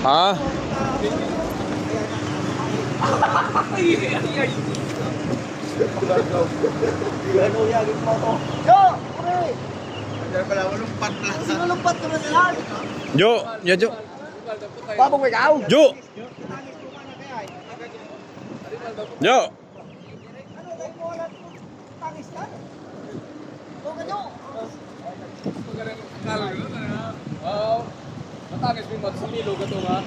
Ha? Jo, ya Jo. Babong ikaw. Jo. Jo. Oh, matangis mo mat sumilo ka to nga.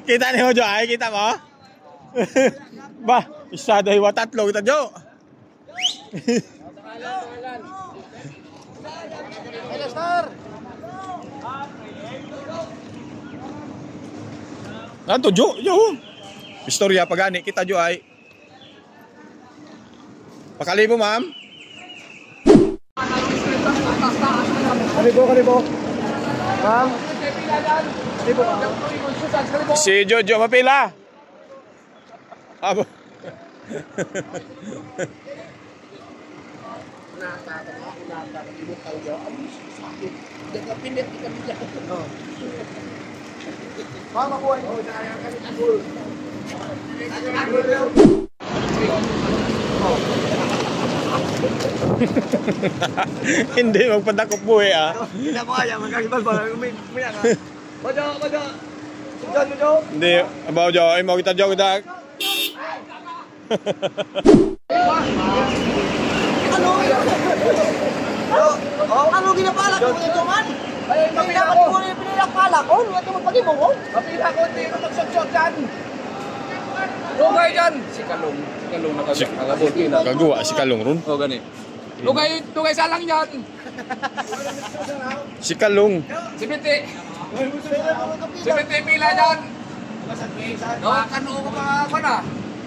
Kita ni mo Jo ay, kita mo? Ba, isa dahil wa tatlo kita Jo. Hello, star. Ano Jo? Jo. Istorya pagani kita Jo ay. Pakali mo ma'am. Kalibo. Ma'am. Kalibo. Si Jojo mapila. Abo. Mama boy. Hindi magpadakop buhay ah. Hindi mo kaya magkakibal ba? Umiyak ka. Bajo. John mo Jo. Hindi, abaw Jo, ay mo kita Jo kita. Ano ginapalak mo nito man? Dapat mo rin pinilakpalak ko. Ano ito magpagimo ko? Mapila ko hindi ko magsot-shot dyan. Lugay dyan. Si Kalong nakabot na. Kagawa si Kalong ron. O gani. Lugay salang dyan. Si Kalong. Si Binti pila dyan. Kano ko mga na.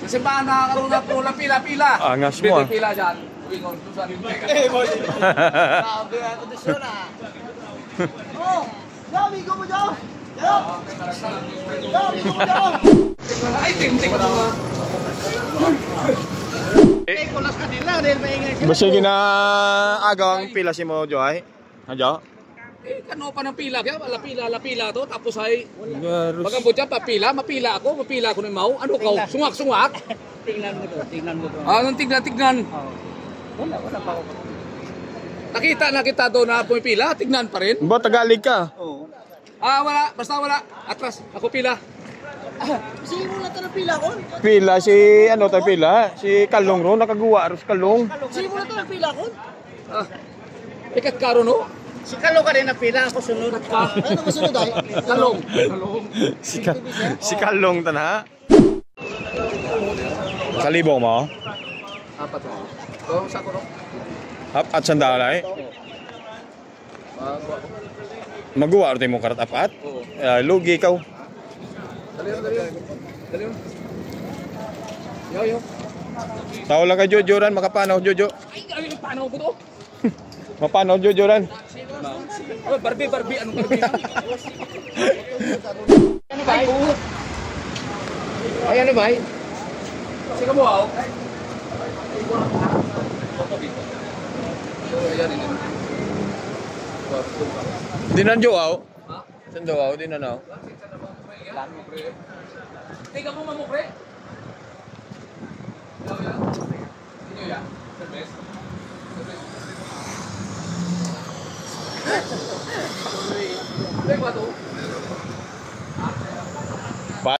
Sa simbahan na karoon na pila. Angas mo ah. Binti pila dyan. Uwingon, tusan yung teka. Grabe ang kondisyon ah. Oh, amigo mo Jo. Amigo mo Jo. Ay, tintik ko na. Kulas kanila dahil maingay sila. Basta ginaagaw ang pila si mo Jo ay. Jo? Kano pa ng pila kaya wala pila to tapos ay magambot siya mapila ako ni Mau. Ano ka? Sungak. Tingnan mo to. Anong tignan? Wala pa ako. Nakita doon na pumipila, tignan pa rin. Ba Tagalog ka? Oo. Wala, basta wala. Atras, ako pila. Sige mo na ito ng pila ko. Pila si ano tayo pila? Si Kalong ron nakagawa ros Kalong. Sige mo na ito ng pila ko. Ikat karo no? Si Kalong ka rin na pila ako sunod. Ano ba sunod ay? Kalong. Si Kalong tana. Kalibo mo? Apat mo. Ito, sa ko. At sandalay. Magawa rin mo karat apat? Lugi ikaw. Dali. Yo. Tao lang ka Jojoran, makapanaw Jojo. Ay, paano ko to? Mapanaw Jojoran. Barbie, anong Barbie? Ano ba? Sige mo ako. Dinan Jo aw. Sando aw, dinan aw. Teka mo mamukre. Teka ba to?